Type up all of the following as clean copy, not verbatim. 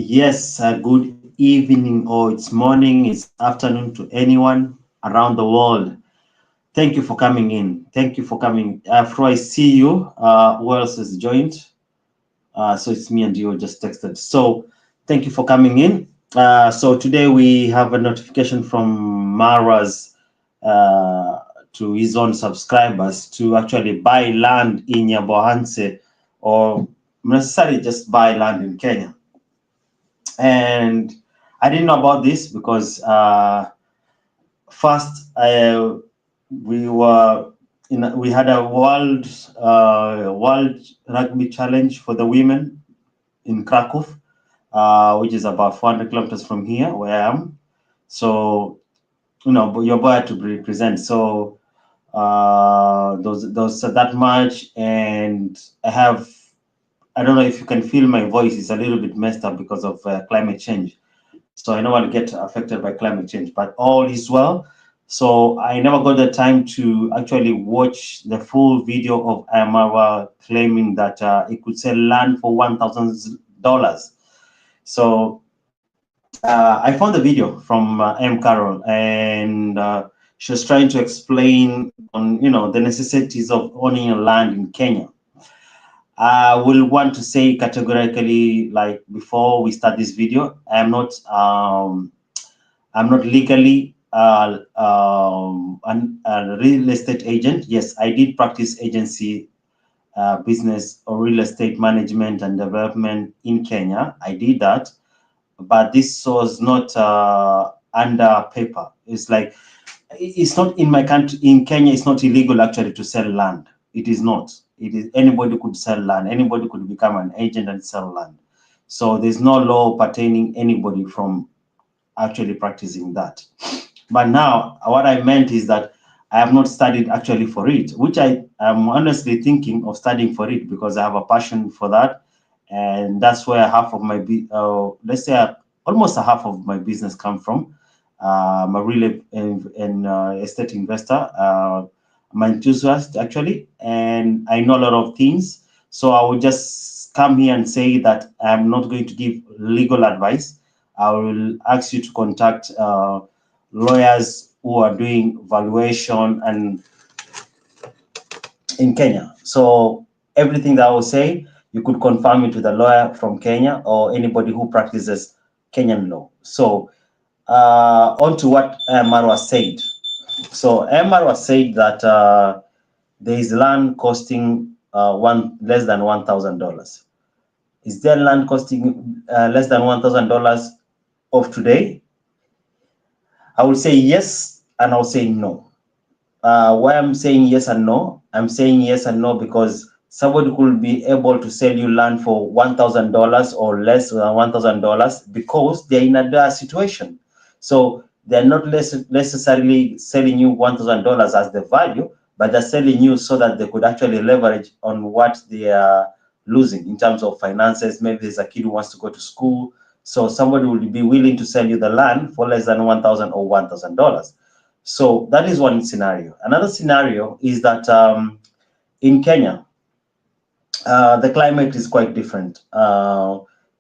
Yes, good evening, or it's morning, it's afternoon to anyone around the world. Thank you for coming in. Thank you for coming. After I see you, who else is joined? So it's me and you just texted. So thank you for coming in. So today we have a notification from Marwa's to his own subscribers to actually buy land in Yabohanse, or necessarily just buy land in Kenya. And I didn't know about this because first we had a world rugby challenge for the women in Krakow, which is about 400 kilometers from here where I am. So your boy had to represent. So those that much, and I don't know if you can feel my voice is a little bit messed up because of climate change. So I normally get affected by climate change, but all is well. So I never got the time to actually watch the full video of Marwa claiming that it could sell land for $1,000. So I found the video from M. Carroll, and she was trying to explain on the necessities of owning a land in Kenya. I will want to say categorically, like before we start this video, I'm not legally a real estate agent. Yes, I did practice agency business or real estate management and development in Kenya. I did that, but this was not under paper. It's not in my country. In Kenya, it's not illegal actually to sell land. It is not. It is anybody could sell land. Anybody could become an agent and sell land. So there's no law pertaining anybody from actually practicing that. But now what I meant is that I have not studied actually for it, which I am honestly thinking of studying for it because I have a passion for that. And that's where half of my, let's say almost a half of my business come from. I'm a real estate investor, I'm an enthusiast actually, and I know a lot of things. So I will just come here and say that I'm not going to give legal advice. I will ask you to contact lawyers who are doing valuation and in Kenya. So everything that I will say, you could confirm it with a lawyer from Kenya or anybody who practices Kenyan law. So on to what Marwa said. So Marwa said that there is land costing less than $1,000. Is there land costing less than $1,000 of today? I will say yes, and I'll say no. Why I'm saying yes and no? I'm saying yes and no because somebody could be able to sell you land for $1,000 or less than $1,000 because they're in a dire situation. So they're not necessarily selling you $1,000 as the value, but they're selling you so that they could actually leverage on what they are losing in terms of finances. Maybe there's a kid who wants to go to school. So somebody will be willing to sell you the land for less than $1,000 or $1,000. So that is one scenario. Another scenario is that in Kenya, the climate is quite different.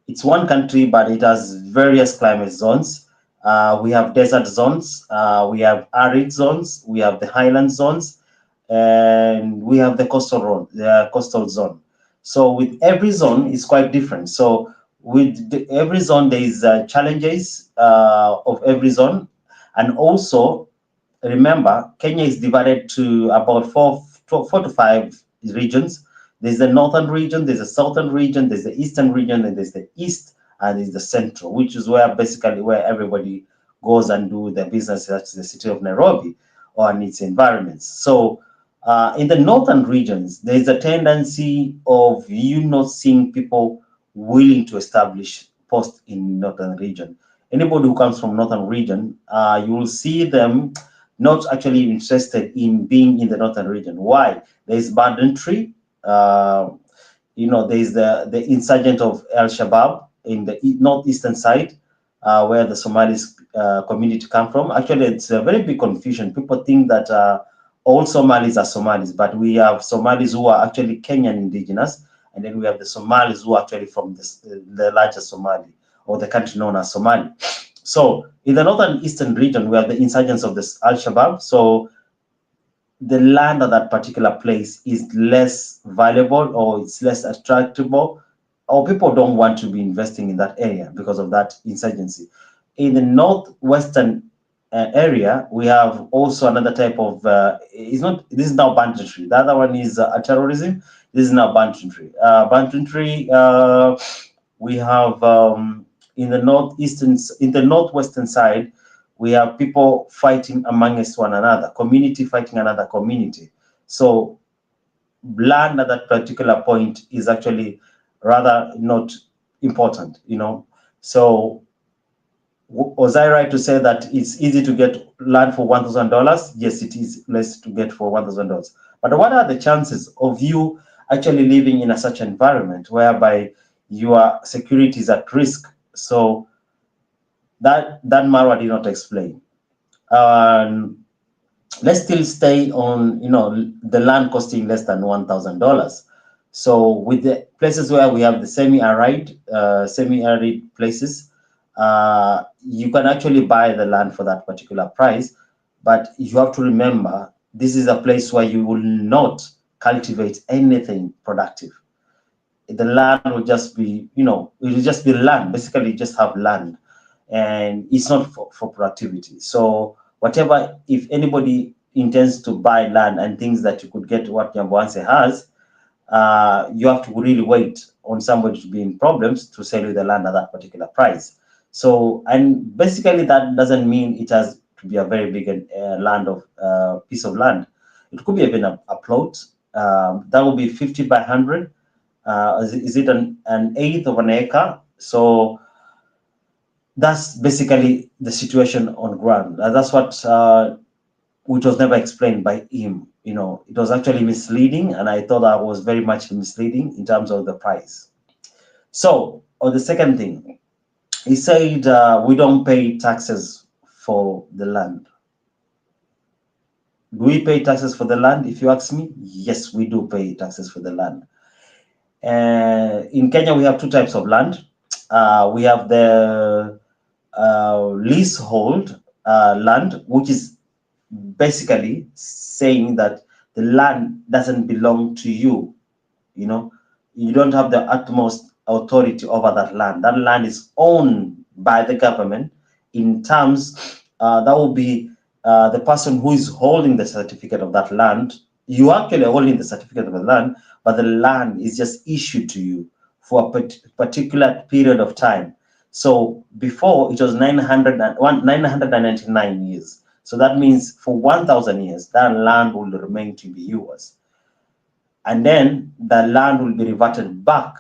It's one country, but it has various climate zones. We have desert zones, we have arid zones, we have the highland zones, and we have the coastal zone. So with every zone, it's quite different. So with every zone, there is challenges of every zone, and also remember, Kenya is divided to about four to five regions. There's the northern region, there's the southern region, there's the eastern region, and there's the east, and there's the central, which is where basically where everybody goes and do their business. That's the city of Nairobi or in its environments. So in the northern regions, there's a tendency of you not seeing people willing to establish posts in northern region. Anybody who comes from northern region, you will see them not actually interested in being in the northern region. Why? There's banditry. There's the insurgent of Al Shabaab in the northeastern side, where the Somalis community come from. Actually, it's a very big confusion. People think that all Somalis are Somalis, but we have Somalis who are actually Kenyan indigenous, and then we have the Somalis who are actually from the larger Somali or the country known as Somalia. So in the northern eastern region, we have the insurgents of this Al-Shabaab. So the land at that particular place is less valuable, or it's less attractable, or people don't want to be investing in that area because of that insurgency. In the northwestern area, we have also another type of, it's not, this is now banditry. The other one is terrorism. This is now banditry. We have in the northwestern side, we have people fighting amongst one another, community fighting another community. So land at that particular point is actually rather not important, you know. So was I right to say that it's easy to get land for $1,000? Yes, it is less to get for $1,000. But what are the chances of you actually living in such an environment whereby your security is at risk? So that Marwa did not explain. Let's still stay on, you know, the land costing less than $1,000. So with the places where we have the semi-arid places, you can actually buy the land for that particular price, but you have to remember this is a place where you will not cultivate anything productive. The land will just be, you know, it will just be land. Basically, you just have land, and it's not for productivity. So whatever, if anybody intends to buy land and thinks that you could get what Nyamboanse has, you have to really wait on somebody to be in problems to sell you the land at that particular price. So, and basically that doesn't mean it has to be a very big land of piece of land. It could be even a plot. That will be 50 by 100. Is it an eighth of an acre? So that's basically the situation on ground. That's what which was never explained by him. You know, it was actually misleading, and I thought that was very much misleading in terms of the price. So, on the second thing, he said we don't pay taxes for the land. Do we pay taxes for the land? If you ask me, yes, we do pay taxes for the land. In Kenya, we have two types of land. We have the leasehold land, which is basically saying that the land doesn't belong to you. You know, you don't have the utmost authority over that land. That land is owned by the government. In terms, that will be the person who is holding the certificate of that land. You actually are holding the certificate of the land, but the land is just issued to you for a particular period of time. So before it was 999 years. So that means for 1,000 years, that land will remain to be yours. And then the land will be reverted back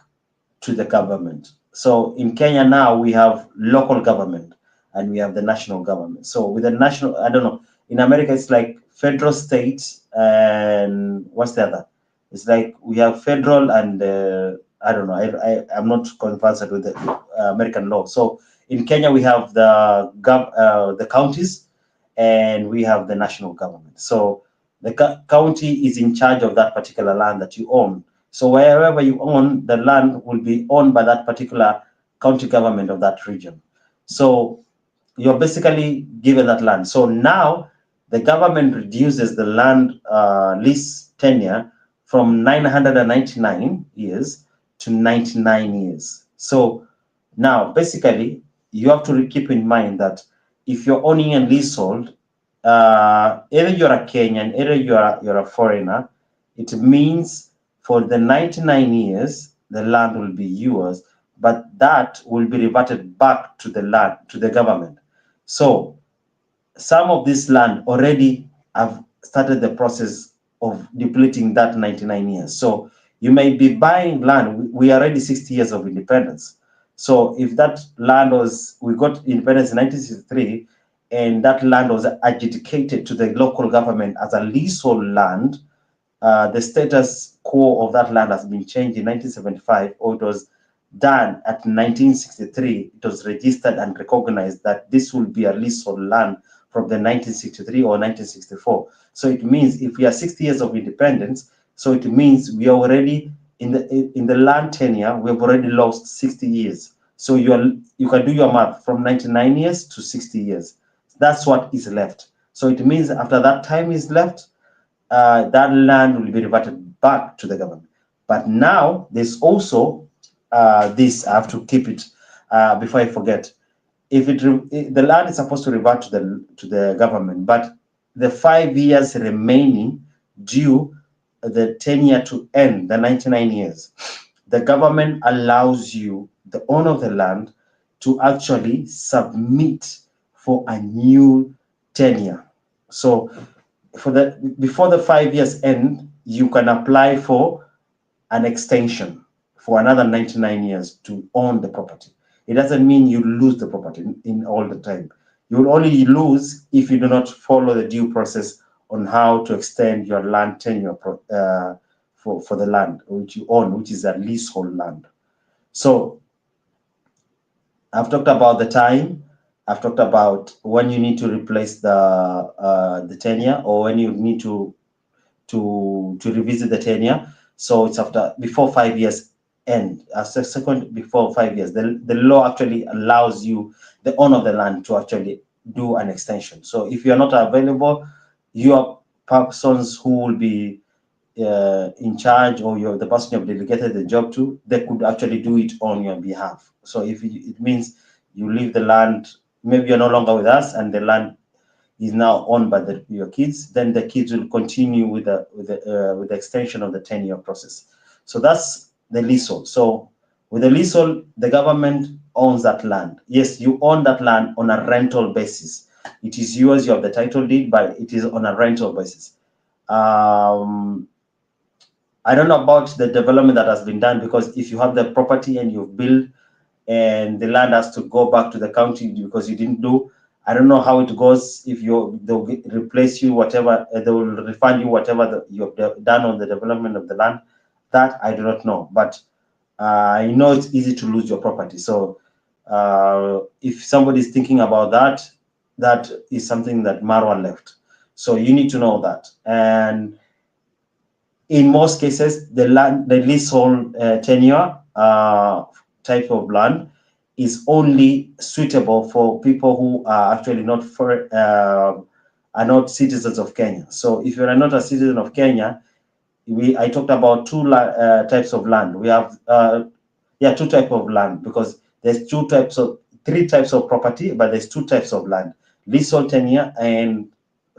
to the government. So in Kenya now, we have local government and we have the national government. So with the national, I don't know, in America, it's like federal, state, and what's the other? It's like we have federal and I don't know, I'm not conversant with the American law. So in Kenya, we have the counties and we have the national government. So the county is in charge of that particular land that you own. So wherever you own, the land will be owned by that particular county government of that region. So you're basically given that land. So now the government reduces the land lease tenure from 999 years to 99 years. So now basically you have to keep in mind that if you're owning a leasehold, either you're a Kenyan, either you're a foreigner, it means for the 99 years, the land will be yours, but that will be reverted back to the land, to the government. So some of this land already have started the process of depleting that 99 years. So you may be buying land. We are already 60 years of independence. So if that land we got independence in 1963, and that land was adjudicated to the local government as a leasehold land, the status quo of that land has been changed in 1975, or it was done at 1963. It was registered and recognized that this will be a leasehold land from the 1963 or 1964. So it means if we are 60 years of independence, so it means we are already in the land tenure, we have already lost 60 years. So you can do your math from 99 years to 60 years. That's what is left. So it means after that time is left, that land will be reverted back to the government. But now there's also this. I have to keep it before I forget. If the land is supposed to revert to the government, but the 5 years remaining due the 10 year to end, the 99 years, the government allows you, the owner of the land, to actually submit for a new tenure. So for that, before the 5 years end, you can apply for an extension for another 99 years to own the property. It doesn't mean you lose the property in all the time. You will only lose if you do not follow the due process on how to extend your land tenure for the land which you own, which is a leasehold land. So I've talked about the time. I've talked about when you need to replace the tenure, or when you need to revisit the tenure. So it's before 5 years end, second before 5 years. The law actually allows you, the owner of the land, to actually do an extension. So if you're not available, your persons who will be in charge, or you're the person you've delegated the job to, they could actually do it on your behalf. So if it means you leave the land, maybe you're no longer with us and the land is now owned by your kids, then the kids will continue with the extension of the 10-year process. So that's the leasehold. So with the leasehold, the government owns that land. Yes, you own that land on a rental basis. It is yours, you have the title deed, but it is on a rental basis. I don't know about the development that has been done, because if you have the property and you've built and the land has to go back to the county because you didn't do, I don't know how it goes. If they'll replace you, whatever, they will refund you whatever you've done on the development of the land. That I do not know, but I know it's easy to lose your property. So if somebody is thinking about that, that is something that Marwa left. So you need to know that. And in most cases, the leasehold tenure type of land is only suitable for people who are actually are not citizens of Kenya. So if you are not a citizen of Kenya, I talked about two types of land. We have two types of land, because there's three types of property, but there's two types of land: leasehold tenure and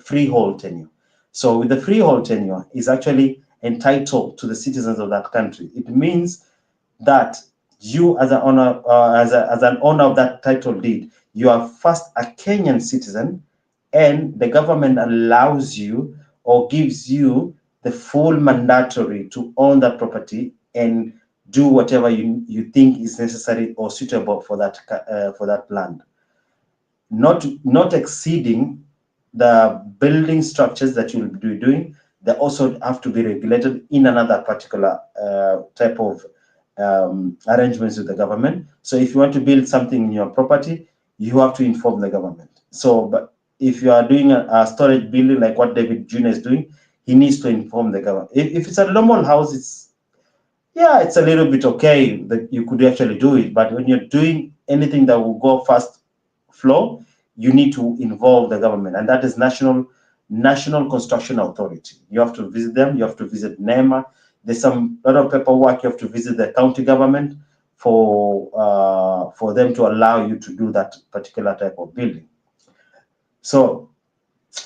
freehold tenure. So with the freehold tenure, is actually entitled to the citizens of that country. It means that you, as an owner, as an owner of that title deed, you are first a Kenyan citizen, and the government allows you or gives you the full mandatory to own that property and do whatever you think is necessary or suitable for that land, not exceeding the building structures that you'll be doing. They also have to be regulated in another particular type of arrangements with the government. So if you want to build something in your property, you have to inform the government. So, but if you are doing a storage building like what David Jr. is doing, he needs to inform the government. If it's a normal house, it's a little bit okay that you could actually do it. But when you're doing anything that will go first floor, you need to involve the government, and that is National Construction Authority. You have to visit them. You have to visit NEMA. There's a lot of paperwork. You have to visit the county government for them to allow you to do that particular type of building. So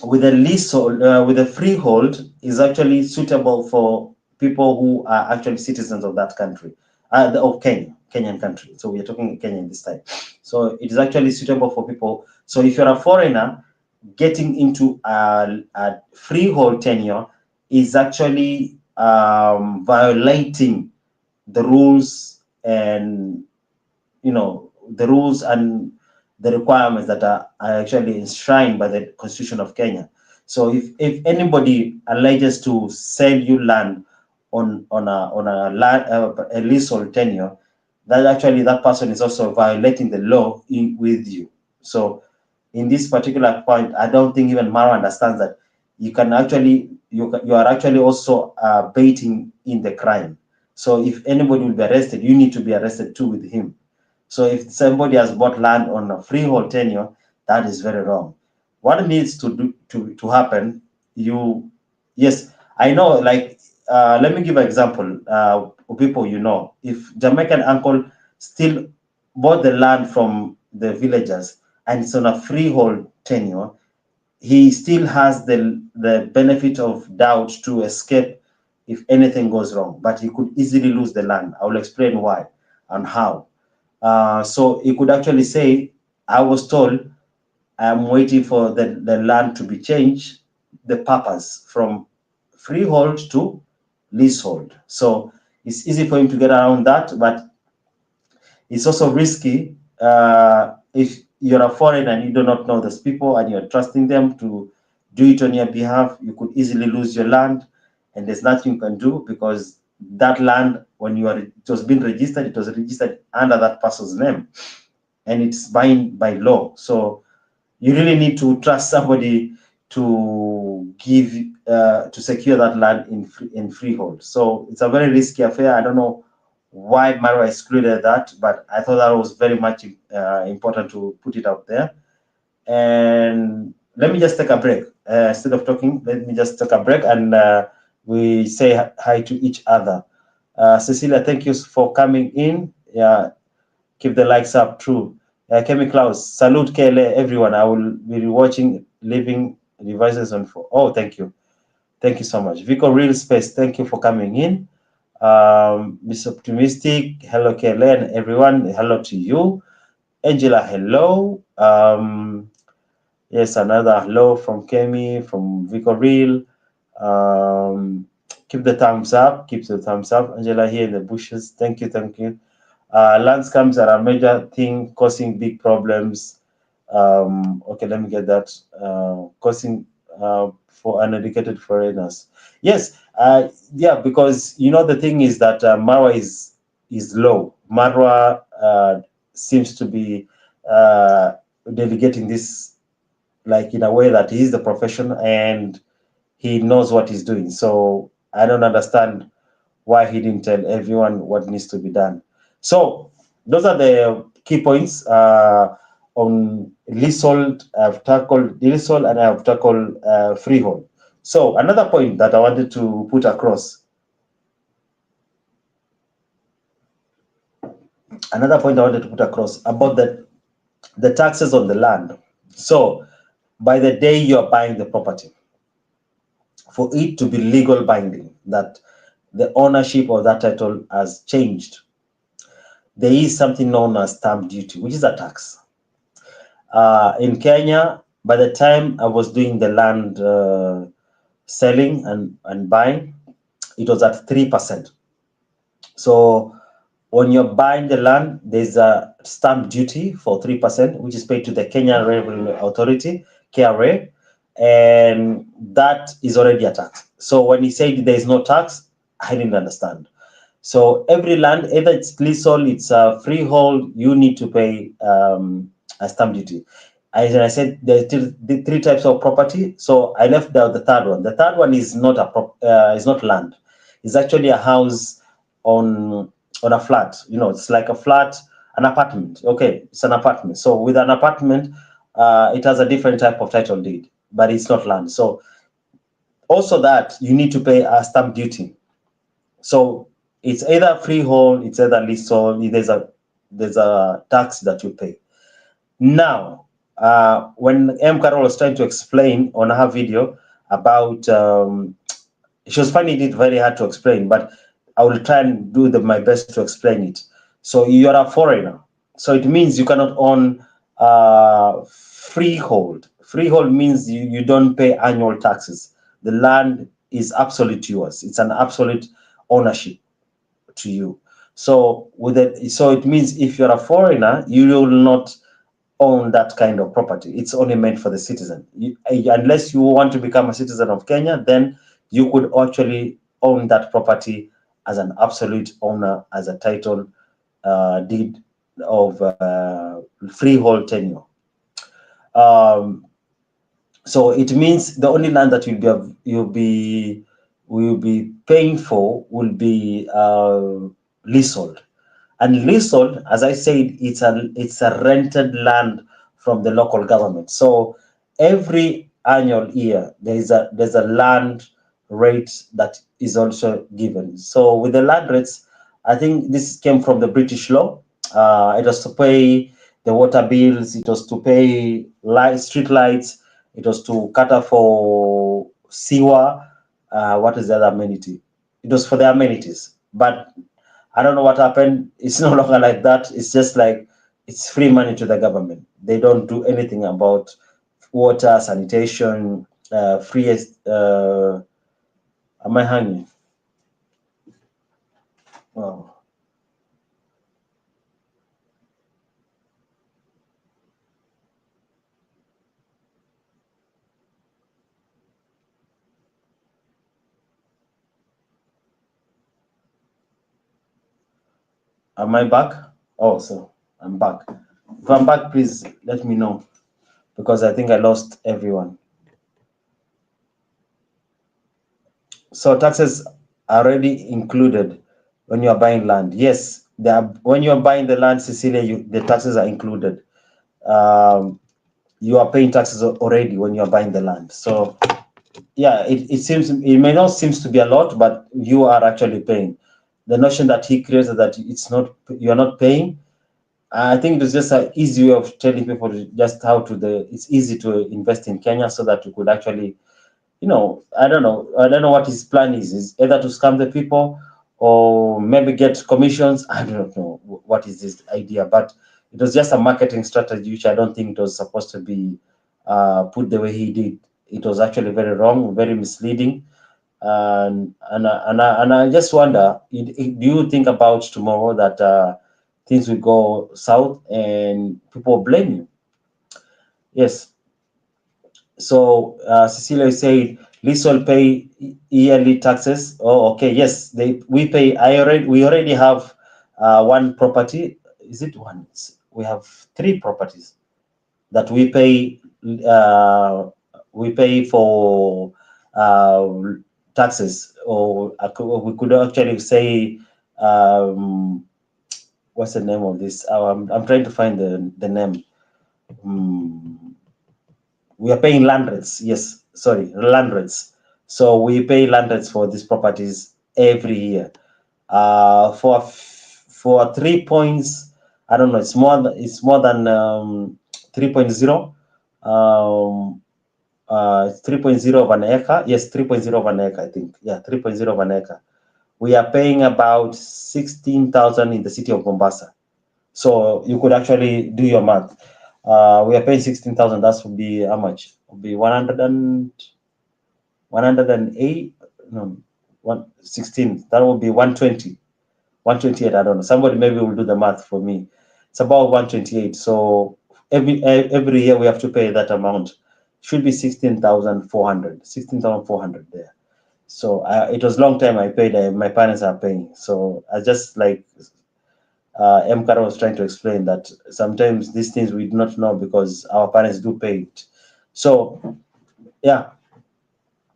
with a leasehold, with a freehold, is actually suitable for people who are actually citizens of that country, of Kenyan country. So we are talking Kenyan this time. So it is actually suitable for people. So if you're a foreigner, getting into a freehold tenure is actually violating the rules and the requirements that are actually enshrined by the Constitution of Kenya. So if anybody alleges to sell you land on a leasehold tenure, that person is also violating the law with you. So in this particular point, I don't think even Mara understands that you are actually also baiting in the crime. So if anybody will be arrested, you need to be arrested too with him. So if somebody has bought land on a freehold tenure, that is very wrong. What needs to happen? You Yes, I know. Like, let me give an example. People, if Jamaican uncle still bought the land from the villagers and it's on a freehold tenure, he still has the benefit of doubt to escape if anything goes wrong, but he could easily lose the land. I will explain why and how. So he could actually say, I was told I'm waiting for the land to be changed, the purpose from freehold to leasehold. So it's easy for him to get around that, but it's also risky if you're a foreigner and you do not know those people and you're trusting them to do it on your behalf. You could easily lose your land, and there's nothing you can do because that land, when it was being registered, it was registered under that person's name, and it's bound by law. So you really need to trust somebody to give to secure that land in freehold. So it's a very risky affair. I don't know why Marwa excluded that, but I thought that was very much important to put it out there. And let me just take a break. Instead of talking, let me just take a break and we say hi to each other. Cecilia, thank you for coming in. Yeah, keep the likes up. True. Kemi Klaus, salute KLA, everyone. I will be watching Living Devices on. Oh, thank you. Thank you so much. Vico Real Space, thank you for coming in. Miss Optimistic, hello KLA and everyone. Hello to you. Angela, hello. Yes, another hello from Kemi, from Vico Real. Keep the thumbs up. Keep the thumbs up. Angela here in the bushes. Thank you. Thank you. Land scams are a major thing causing big problems. Okay, let me get that. Causing for uneducated foreigners. Yes, yeah, because the thing is that Marwa is low. Marwa seems to be delegating this like in a way that he's the profession and he knows what he's doing. So I don't understand why he didn't tell everyone what needs to be done. So those are the key points on leasehold. I've tackled leasehold and I've tackled freehold. So another point that I wanted to put across, about the taxes on the land. So by the day you're buying the property, for it to be legal binding, that the ownership of that title has changed, there is something known as stamp duty, which is a tax. In Kenya, by the time I was doing the land selling and buying, it was at 3%. So when you're buying the land, there's a stamp duty for 3%, which is paid to the Kenya Revenue Authority, KRA, and that is already a tax. So when he said there is no tax, I didn't understand. So every land, either it's leasehold, it's a freehold, you need to pay a stamp duty. As I said, there are the three types of property. So I left out the third one. The third one is not is not land. It's actually a house on a flat. It's like a flat, an apartment. Okay, it's an apartment. So with an apartment, it has a different type of title deed, but it's not land. So also that you need to pay a stamp duty. So it's either freehold, it's either leasehold. There's a tax that you pay. Now, when M. Carol was trying to explain on her video about, she was finding it very hard to explain, but I will try and do my best to explain it. So you're a foreigner. So it means you cannot own freehold. Freehold means you don't pay annual taxes. The land is absolute yours. It's an absolute ownership to you. So it means if you're a foreigner, you will not own that kind of property. It's only meant for the citizen. Unless you want to become a citizen of Kenya, then you could actually own that property as an absolute owner, as a title deed of freehold tenure. So it means the only land that will be paying for will be leasehold. And leasehold, as I said, it's a rented land from the local government. So every annual year there's a land rate that is also given. So with the land rates, I think this came from the British law. It was to pay the water bills, it was to pay street lights, it was to cater for sewer. What is the other amenity? It was for the amenities. But I don't know what happened. It's no longer like that. It's just like it's free money to the government. They don't do anything about water, sanitation, free. Am I hanging? Oh, am I back? Oh, so I'm back. If I'm back, please let me know because I think I lost everyone. So taxes are already included when you are buying land. Yes, when you are buying the land, Cecilia, the taxes are included. Um, you are paying taxes already when you are buying the land. So yeah, it may not seems to be a lot, but you are actually paying. The notion that he created that you're not paying, I think it was just an easy way of telling people just how it's easy to invest in Kenya so that you could actually, I don't know what his plan is. Is either to scam the people or maybe get commissions. I don't know what is his idea, but it was just a marketing strategy, which I don't think it was supposed to be put the way he did. It was actually very wrong, very misleading, and I just wonder, do you think about tomorrow that things will go south and people blame you? Yes. So Cecilia said, leasehold pay yearly taxes. Oh, okay. Yes, we pay. We already have one property. Is it one? We have three properties that we pay. We pay for uh, taxes, or we could actually say, what's the name of this? I'm trying to find the name. Hmm. We are paying land rates. Yes, sorry, land rates. So we pay land rates for these properties every year. For 3 points, I don't know. It's more than 3.0. Um, 3.0 of an acre. Yes, 3.0 of an acre. I think. Yeah, 3.0 of an acre. We are paying about 16,000 in the city of Mombasa. So you could actually do your math. We are paying 16,000. That would be how much? Would be 108. No, 116. That would be 120. 128. I don't know. Somebody maybe will do the math for me. It's about 128. So every year we have to pay that amount. Should be 16,400. 16,400 there. So it was long time I paid. My parents are paying. So I just like M. Kara was trying to explain that sometimes these things we do not know because our parents do pay it. So yeah,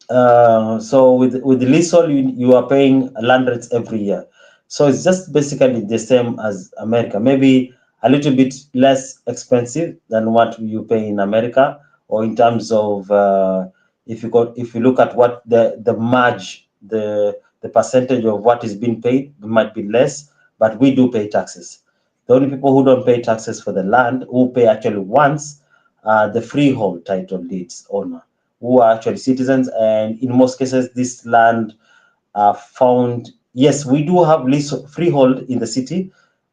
so with the leasehold, you are paying land rates every year. So it's just basically the same as America, maybe a little bit less expensive than what you pay in America, or in terms of if you look at what the marge, the percentage of what is being paid might be less, but we do pay taxes. The only people who don't pay taxes for the land, who pay actually once, the freehold title deeds owner, who are actually citizens, and in most cases, this land are found. Yes, we do have freehold in the city,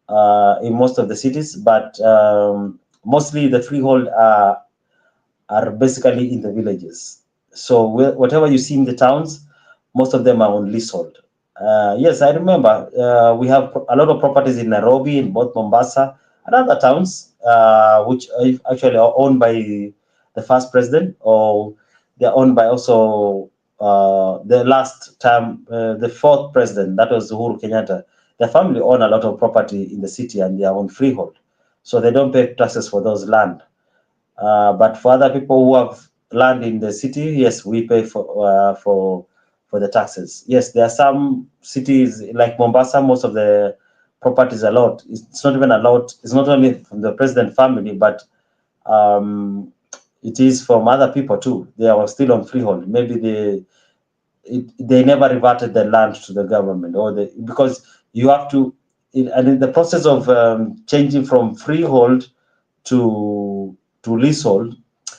in most of the cities, but mostly the freehold are basically in the villages. So whatever you see in the towns, most of them are on leasehold. Yes, I remember we have a lot of properties in Nairobi, in both Mombasa and other towns, which actually are owned by the first president, or they're owned by also the last time, the fourth president, that was Uhuru Kenyatta. The family own a lot of property in the city and they are on freehold. So they don't pay taxes for those land. But for other people who have land in the city, yes, we pay for the taxes. Yes, there are some cities like Mombasa. Most of the properties a lot. It's not even a lot. It's not only from the president family, but um, it is from other people too. They are still on freehold. Maybe they never reverted the land to the government, or because you have to, and in the process of changing from freehold to leasehold,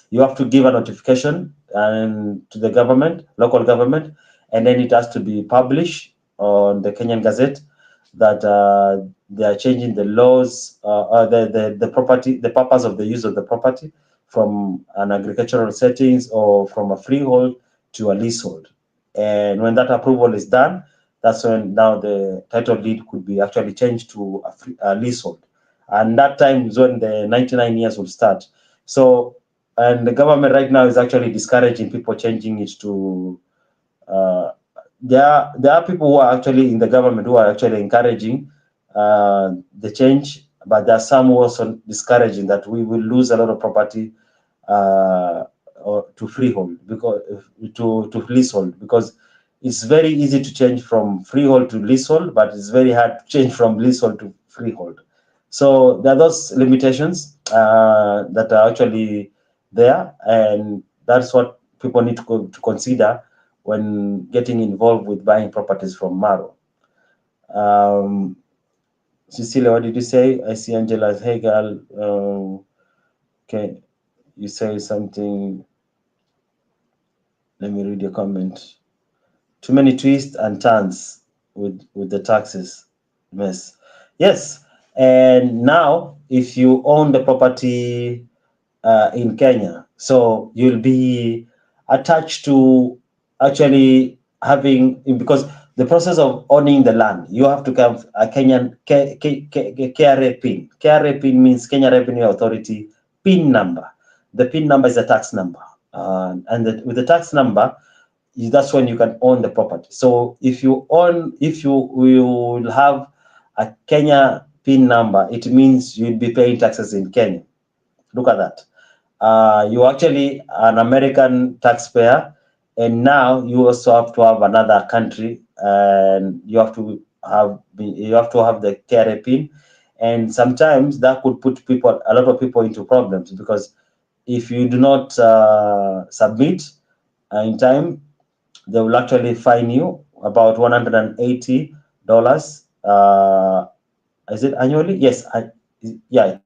you have to give a notification and to the government, local government, and then it has to be published on the Kenyan Gazette that they are changing the laws, the property, the purpose of the use of the property from an agricultural settings or from a freehold to a leasehold. And when that approval is done, that's when now the title deed could be actually changed to a leasehold. And that time is when the 99 years will start. So, and the government right now is actually discouraging people changing it to, there are people who are actually in the government who are actually encouraging the change, but there are some who are also discouraging that we will lose a lot of property or to freehold, because to leasehold, because it's very easy to change from freehold to leasehold, but it's very hard to change from leasehold to freehold. So there are those limitations that are actually there, and that's what people need to consider when getting involved with buying properties from Marwa. Cecilia, what did you say? I see Angela. Hey, girl. Okay, you say something. Let me read your comment. Too many twists and turns with the taxes mess. Yes, and now if you own the property in Kenya, so you'll be attached to actually having, because the process of owning the land, you have to have a Kenyan KRA PIN. KRA PIN means Kenya Revenue Authority PIN number. The PIN number is a tax number, with the tax number, that's when you can own the property. So if you will have a Kenya PIN number, it means you'll be paying taxes in Kenya. Look at that. You're actually an American taxpayer, and now you also have to have another country, and you have to have the KRA PIN, and sometimes that could put a lot of people into problems, because if you do not submit in time, they will actually fine you about $180. Is it annually? Yes, I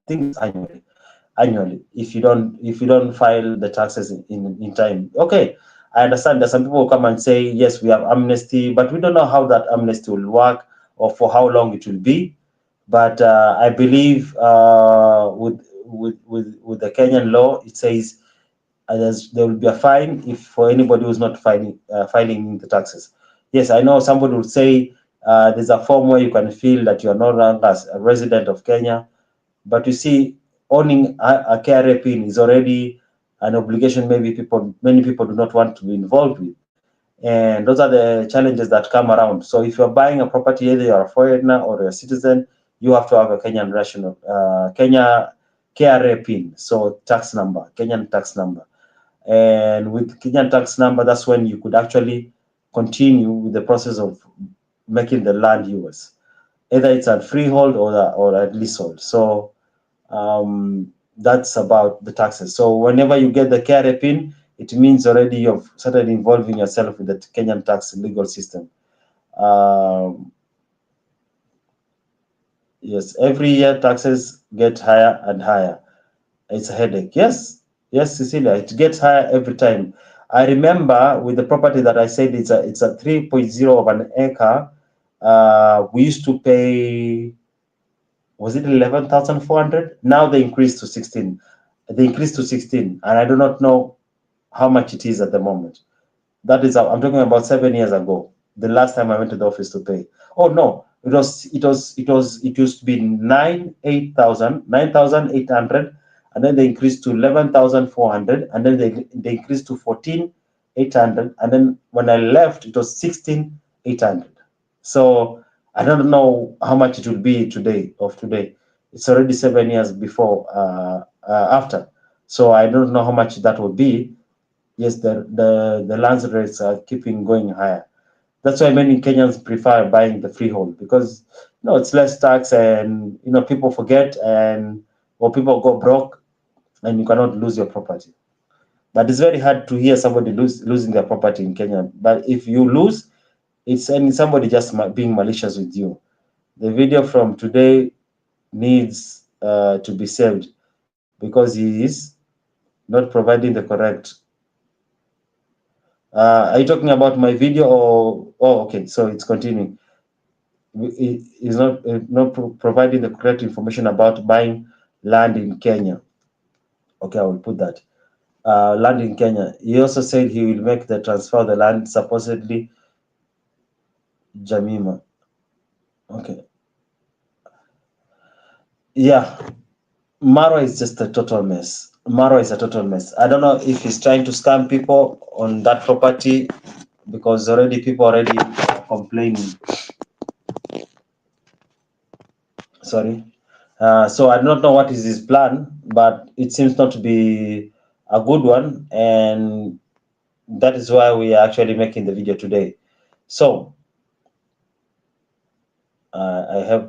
think it's annually if you don't file the taxes in time. Okay, I understand that some people will come and say, yes, we have amnesty, but we don't know how that amnesty will work or for how long it will be. But I believe with the Kenyan law, it says there will be a fine if for anybody who's not filing the taxes. Yes, I know somebody will say there's a form where you can feel that you are no longer as a resident of Kenya, but you see, owning a KRA PIN is already an obligation. Many people do not want to be involved with, and those are the challenges that come around. So if you're buying a property, either you're a foreigner or a citizen, you have to have a Kenya KRA PIN, so tax number, Kenyan tax number. And with Kenyan tax number, that's when you could actually continue with the process of making the land yours, either it's a freehold or a leasehold. So that's about the taxes. So whenever you get the KRA PIN, it means already you've started involving yourself with the Kenyan tax legal system. Yes, every year taxes get higher and higher. It's a headache. Yes, Cecilia, it gets higher every time. I remember with the property that I said it's a 3.0 of an acre. We used to pay, was it 11,400? Now they increased to 16. They increased to 16, and I do not know how much it is at the moment. That is, I'm talking about 7 years ago. The last time I went to the office to pay. Oh no, it used to be 9,800, and then they increased to 11,400, and then they increased to 14,800, and then when I left, it was 16,800. So I don't know how much it will be today. It's already 7 years before after. So I don't know how much that will be. Yes, the land rates are keeping going higher. That's why many Kenyans prefer buying the freehold, because No, it's less tax, and people forget, and or people go broke, and you cannot lose your property. But it's very hard to hear somebody losing their property in Kenya. But if you lose, it's somebody just being malicious with you. The video from today needs to be saved because he is not providing the correct. Are you talking about my video or? Oh, okay. So it's continuing. Is not providing the correct information about buying land in Kenya. Okay, I will put that. Land in Kenya. He also said he will make the transfer of the land, supposedly Jamima. Okay. Yeah, Marwa is just a total mess. Marwa is a total mess. I don't know if he's trying to scam people on that property because already people already complaining. Sorry. So I do not know what is his plan, but it seems not to be a good one, and that is why we are actually making the video today. So I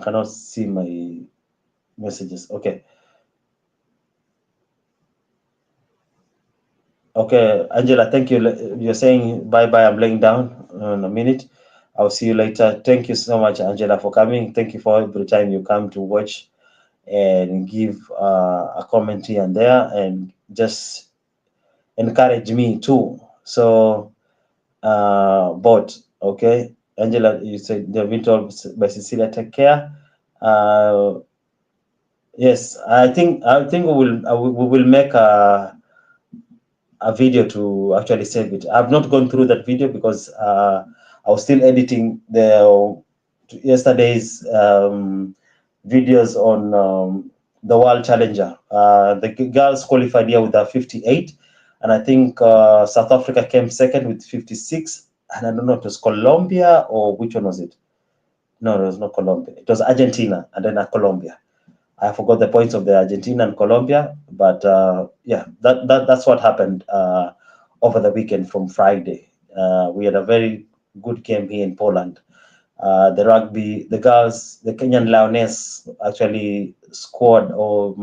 cannot see my messages. Okay. Okay, Angela, thank you. You're saying bye bye. I'm laying down in a minute. I'll see you later. Thank you so much, Angela, for coming. Thank you for every time you come to watch and give a comment here and there and just encourage me too. So, but okay, Angela, you said they've been told by Cecilia, take care. Uh, yes, I think we will make a video to actually save it. I've not gone through that video because I was still editing the yesterday's videos on the World Challenger. The girls qualified here with a 58, and I think South Africa came second with 56. And I don't know if it was Colombia or which one was it? No, it was not Colombia. It was Argentina and then Colombia. I forgot the points of the Argentina and Colombia, but yeah, that's what happened over the weekend from Friday. We had a very good game here in Poland. The rugby, the girls, the Kenyan Lioness actually scored or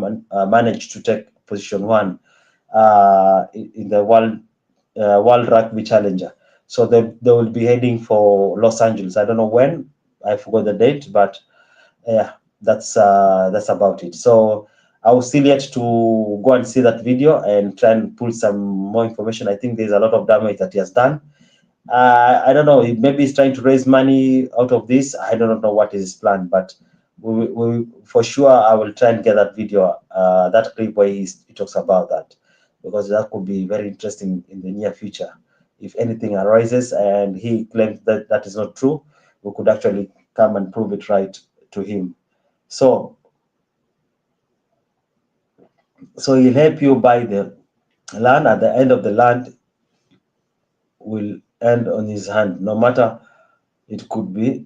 managed to take position one in the World Rugby Challenger. So they will be heading for Los Angeles. I don't know when. I forgot the date, but yeah, that's about it. So I was still yet to go and see that video and try and pull some more information. I think there's a lot of damage that he has done. I don't know. Maybe he's trying to raise money out of this. I don't know what is his plan, but we for sure I will try and get that video, that clip where he talks about that, because that could be very interesting in the near future. If anything arises and he claims that that is not true, we could actually come and prove it right to him. So he'll help you buy the land. At the end of the land will end on his hand, no matter it could be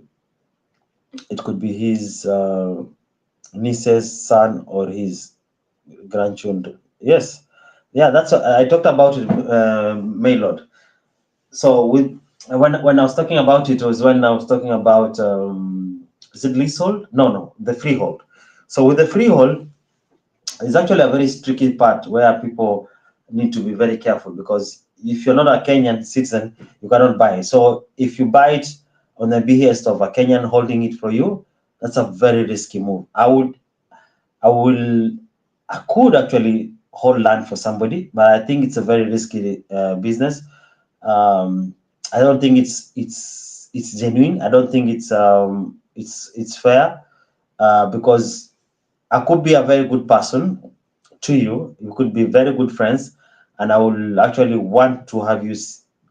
his niece's son or his grandchildren. Yes, yeah, that's I talked about it, Maylord. So when I was talking about it was when I was talking about is it leasehold? No, the freehold. So with the freehold, it's actually a very tricky part where people need to be very careful, because if you're not a Kenyan citizen, you cannot buy. So if you buy it on the behest of a Kenyan holding it for you, that's a very risky move. I could actually hold land for somebody, but I think it's a very risky business. I don't think it's genuine. I don't think it's fair, because I could be a very good person to you. You could be very good friends, and I will actually want to have you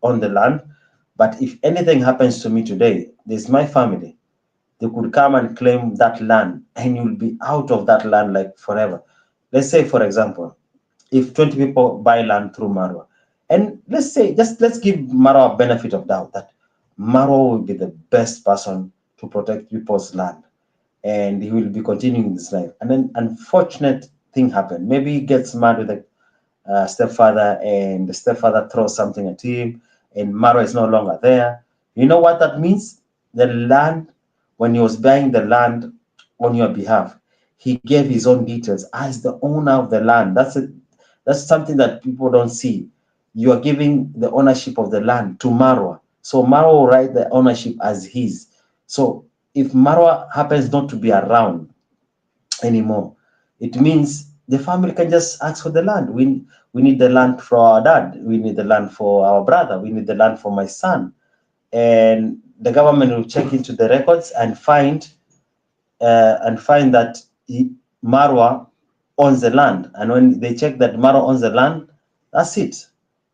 on the land. But if anything happens to me today, there's my family. They could come and claim that land, and you'll be out of that land like forever. Let's say, for example, if 20 people buy land through Marwa, and let's give Marwa a benefit of doubt that Marwa will be the best person to protect people's land, and he will be continuing this life. And then unfortunate thing happened. Maybe he gets mad with the stepfather, and the stepfather throws something at him, and Marwa is no longer there. You know what that means? The land when he was buying the land on your behalf, he gave his own details as the owner of the land. That's something that people don't see. You are giving the ownership of the land to Marwa. So Marwa will write the ownership as his. So if Marwa happens not to be around anymore, it means the family can just ask for the land. We need the land for our dad. We need the land for our brother. We need the land for my son. And the government will check into the records and find that Marwa owns the land. And when they check that Marwa owns the land, that's it.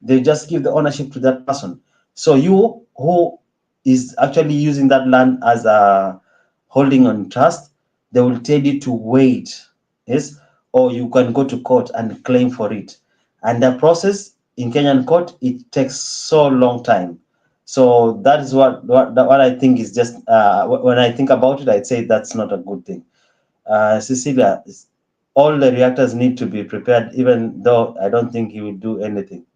They just give the ownership to that person. So you who is actually using that land as a holding on trust, they will tell you to wait, yes, or you can go to court and claim for it. And the process in Kenyan court, it takes so long time. So that is what I think is just when I think about it, I'd say that's not a good thing. Cecilia, all the reactors need to be prepared, even though I don't think he will do anything.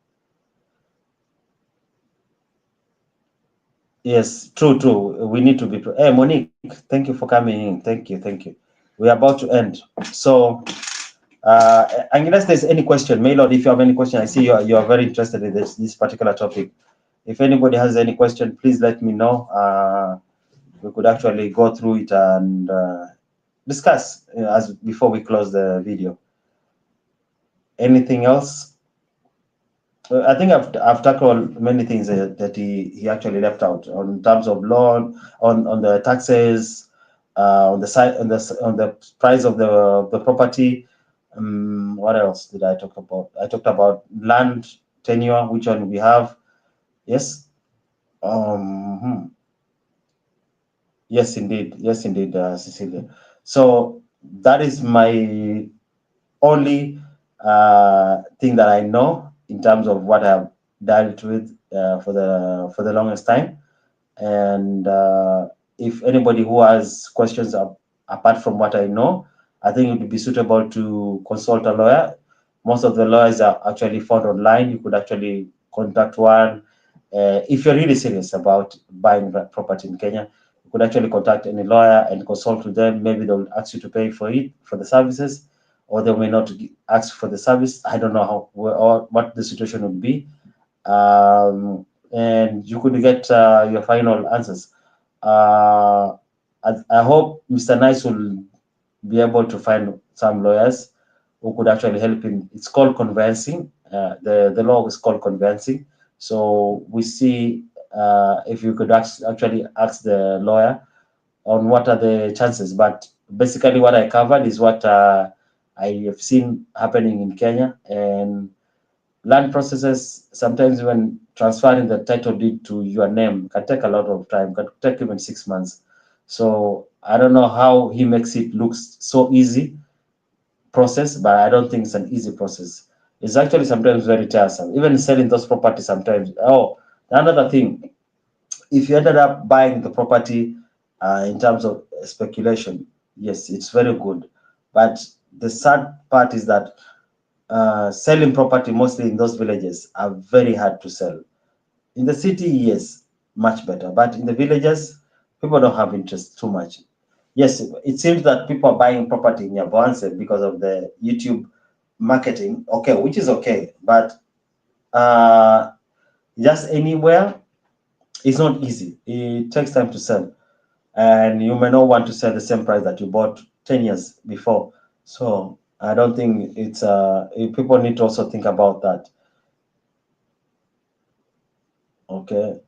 Yes, true, true. We need to be. Hey, Monique, thank you for coming in. Thank you. We are about to end. So, unless there's any question, Maylord, if you have any question, I see you are very interested in this particular topic. If anybody has any question, please let me know. We could actually go through it and discuss as before we close the video. Anything else? I think I've tackled many things that he actually left out on terms of law, on the taxes, on the side on the price of the property. What else did I talk about? I talked about land tenure, which one we have. Yes. Yes, indeed. Yes, indeed, Cecilia. So that is my only thing that I know in terms of what I've dealt with for the longest time. And if anybody who has questions apart from what I know, I think it would be suitable to consult a lawyer. Most of the lawyers are actually found online. You could actually contact one. If you're really serious about buying that property in Kenya, you could actually contact any lawyer and consult with them. Maybe they'll ask you to pay for it, for the services, or they may not ask for the service. I don't know how or what the situation would be. And you could get your final answers. I hope Mr. Nice will be able to find some lawyers who could actually help him. It's called conveyancing. The law is called conveyancing. So we see if you could actually ask the lawyer on what are the chances. But basically, what I covered is what I have seen happening in Kenya, and land processes, sometimes when transferring the title deed to your name, can take a lot of time, can take even 6 months. So I don't know how he makes it looks so easy process, but I don't think it's an easy process. It's actually sometimes very tiresome. Even selling those properties sometimes. Oh, another thing, if you ended up buying the property in terms of speculation, yes, it's very good. But the sad part is that selling property mostly in those villages are very hard to sell. In the city, yes, much better. But in the villages, people don't have interest too much. Yes, it seems that people are buying property in Yabanse because of the YouTube marketing. Okay, which is okay, but uh, just anywhere, it's not easy. It takes time to sell, and you may not want to sell the same price that you bought 10 years before. So I don't think it's people need to also think about that. Okay,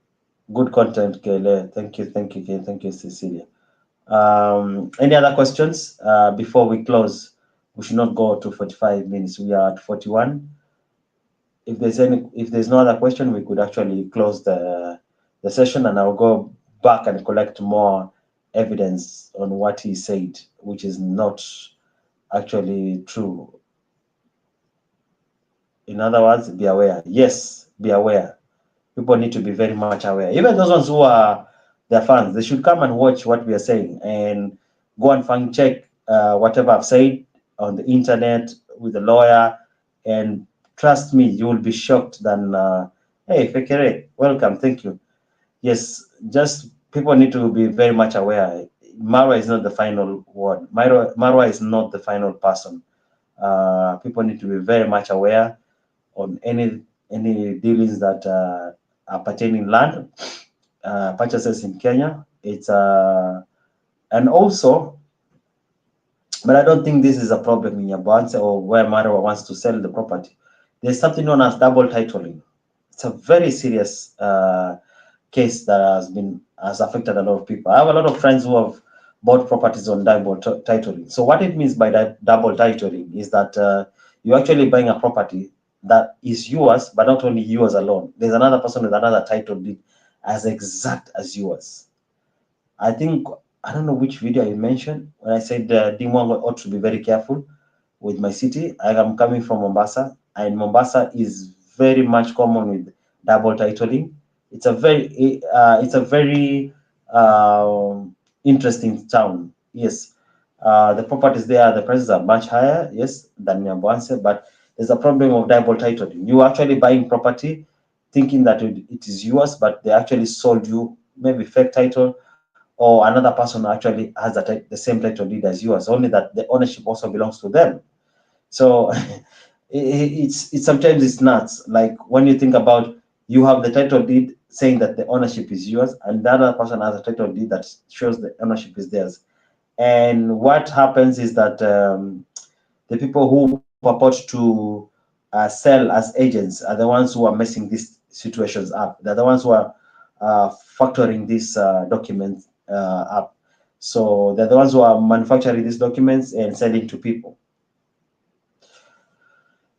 good content, Kele. Thank you, Cecilia. Any other questions before we close? We should not go to 45 minutes. We are at 41. If there's no other question, we could actually close the session, and I'll go back and collect more evidence on what he said, which is not actually true. In other words, be aware. Yes, be aware. People need to be very much aware. Even those ones who are their fans, they should come and watch what we are saying and go and fact check whatever I've said on the internet with a lawyer. And trust me, you will be shocked. Then, hey, Fekere, welcome, thank you. Yes, just people need to be very much aware. Marwa is not the final word. Marwa is not the final person. People need to be very much aware on any dealings that are pertaining land purchases in Kenya. It's and also, but I don't think this is a problem in Yabonse or where Marwa wants to sell the property. There's something known as double titling. It's a very serious case that has affected a lot of people. I have a lot of friends who have bought properties on double titling. So what it means by that double titling is that you're actually buying a property that is yours, but not only yours alone. There's another person with another title deed as exact as yours. I think, I don't know which video I mentioned when I said Dimwang ought to be very careful with my city. I am coming from Mombasa, and Mombasa is very much common with double titling. It's a very interesting town. Yes, the properties there, the prices are much higher, yes, than Nyambwanse, but there's a problem of double titling. You actually buying property thinking that it is yours, but they actually sold you maybe fake title, or another person actually has the same title deed as yours, only that the ownership also belongs to them. So it's sometimes it's nuts. Like when you think about, you have the title deed saying that the ownership is yours, and the other person has a title deed that shows the ownership is theirs. And what happens is that the people who purport to sell as agents are the ones who are messing these situations up. They're the ones who are factoring these documents up. So they're the ones who are manufacturing these documents and selling to people.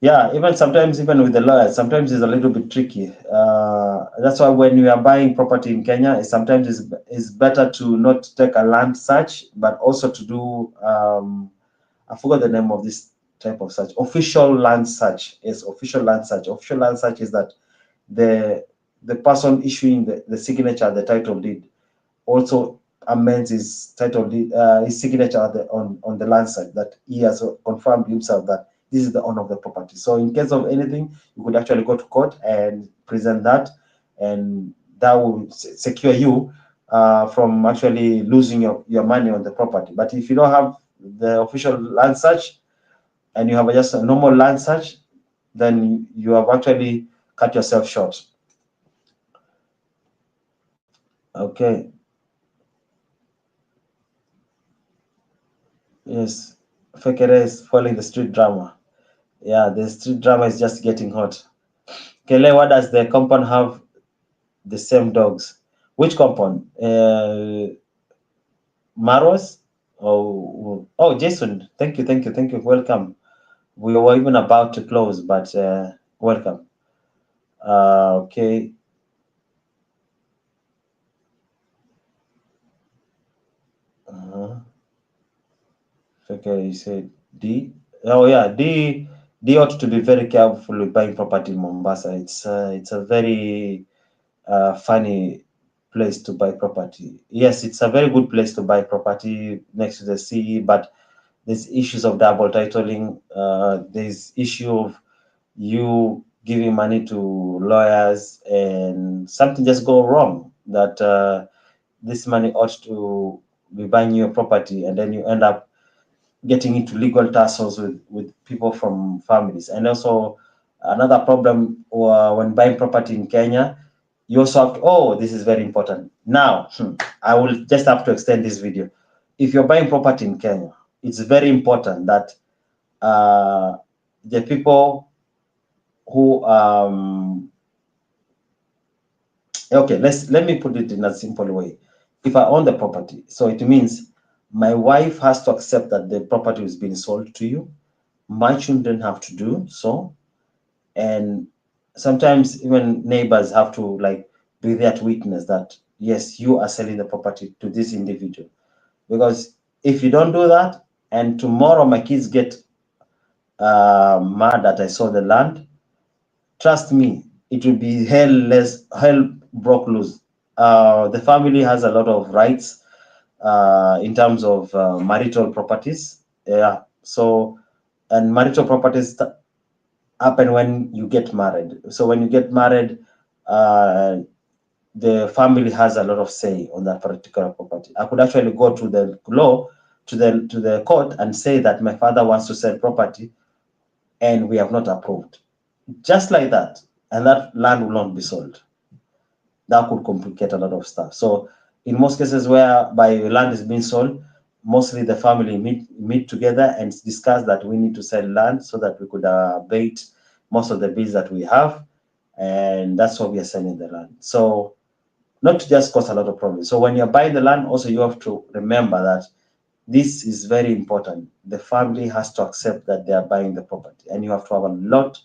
Yeah, even sometimes, even with the lawyers, sometimes it's a little bit tricky. That's why when you are buying property in Kenya, sometimes it's better to not take a land search, but also to do, I forgot the name of this type of search, official land search. Yes, official land search. Official land search is that the person issuing the signature, the title deed, also amends his title deed, his signature on the land side, that he has confirmed himself that this is the owner of the property. So in case of anything, you could actually go to court and present that, and that will secure you from actually losing your money on the property. But if you don't have the official land search and you have just a normal land search, then you have actually cut yourself short. Okay. Yes, Fekere is following the street drama. Yeah, the street drama is just getting hot. Kele, what does the compound have the same dogs? Which compound? Maros? Oh, Jason, thank you, thank you, thank you. Welcome. We were even about to close, but welcome. Okay. Okay, you said D. Oh yeah, D ought to be very careful with buying property in Mombasa. It's a very funny place to buy property. Yes, it's a very good place to buy property next to the sea, but there's issues of double titling. There's issue of you giving money to lawyers and something just go wrong, that this money ought to be buying your property, and then you end up getting into legal tussles with people from families. And also another problem when buying property in Kenya, you also have to, oh, this is very important. Now, I will just have to extend this video. If you're buying property in Kenya, it's very important that the people who, okay, let me put it in a simple way. If I own the property, so it means my wife has to accept that the property is being sold to you. My children have to do so, and sometimes even neighbors have to like be there to witness that yes, you are selling the property to this individual. Because if you don't do that, and tomorrow my kids get mad that I sold the land, trust me, it will be hell broke loose. The family has a lot of rights in terms of marital properties. Yeah, so, and marital properties happen when you get married. So when you get married, the family has a lot of say on that particular property. I could actually go to the law, to the court, and say that my father wants to sell property and we have not approved. Just like that, and that land will not be sold. That could complicate a lot of stuff. So in most cases whereby land is being sold, mostly the family meet together and discuss that we need to sell land so that we could abate most of the bills that we have, and that's why we are selling the land. So not to just cause a lot of problems. So when you're buying the land, also you have to remember that this is very important. The family has to accept that they are buying the property, and you have to have a lot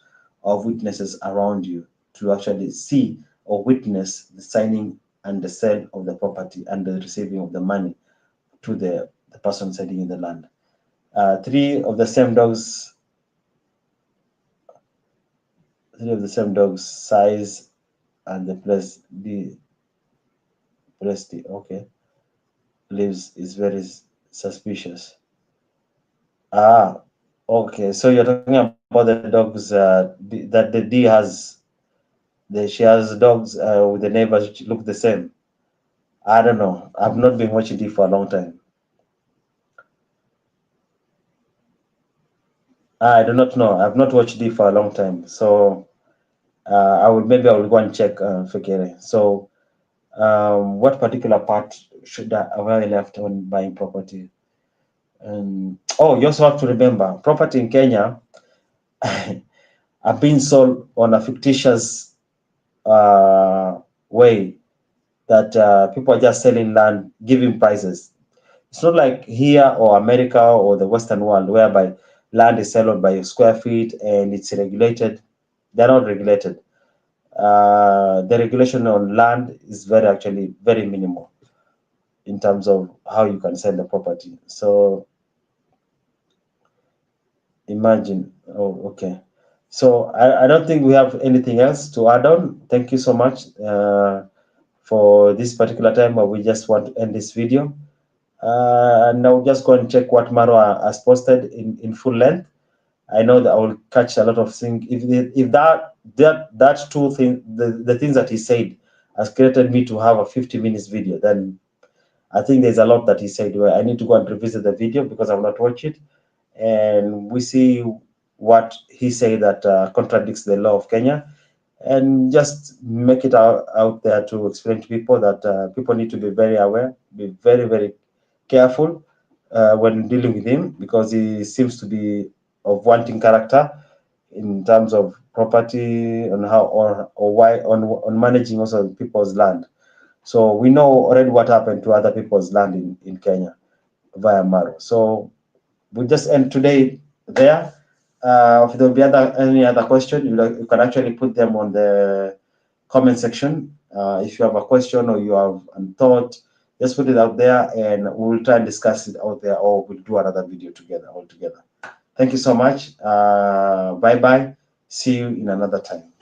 of witnesses around you to actually see or witness the signing and the sale of the property and the receiving of the money to the person selling in the land. Three of the same dogs size and the place okay lives is very suspicious. Ah, okay. So you're talking about the dogs that the D has. She has dogs with the neighbors which look the same. I don't know. I've not been watching D for a long time. I do not know. I've not watched D for a long time. So I will go and check Fikere. So what particular part should I have I left on buying property? Oh, you also have to remember property in Kenya are being sold on a fictitious way that people are just selling land, giving prices. It's not like here or America or the Western world whereby land is sold by square feet and it's regulated. They're not regulated. The regulation on land is actually very minimal in terms of how you can sell the property. So imagine. Oh, okay. So I don't think we have anything else to add on. Thank you so much for this particular time, but we just want to end this video. And I'll just go and check what Marwa has posted in full length. I know that I will catch a lot of things. If that two thing, the things that he said has created me to have a 50 minutes video, then I think there's a lot that he said where I need to go and revisit the video because I've not watched it, and we see what he said that contradicts the law of Kenya, and just make it out there to explain to people that people need to be very aware, be very, very careful when dealing with him because he seems to be of wanting character in terms of property and how or why on managing also people's land. So we know already what happened to other people's land in Kenya via Maro. So we just end today there. If there will be any other question, you can actually put them on the comment section. If you have a question or you have a thought, just put it out there and we'll try and discuss it out there or we'll do another video together all together. Thank you so much. Bye bye. See you in another time.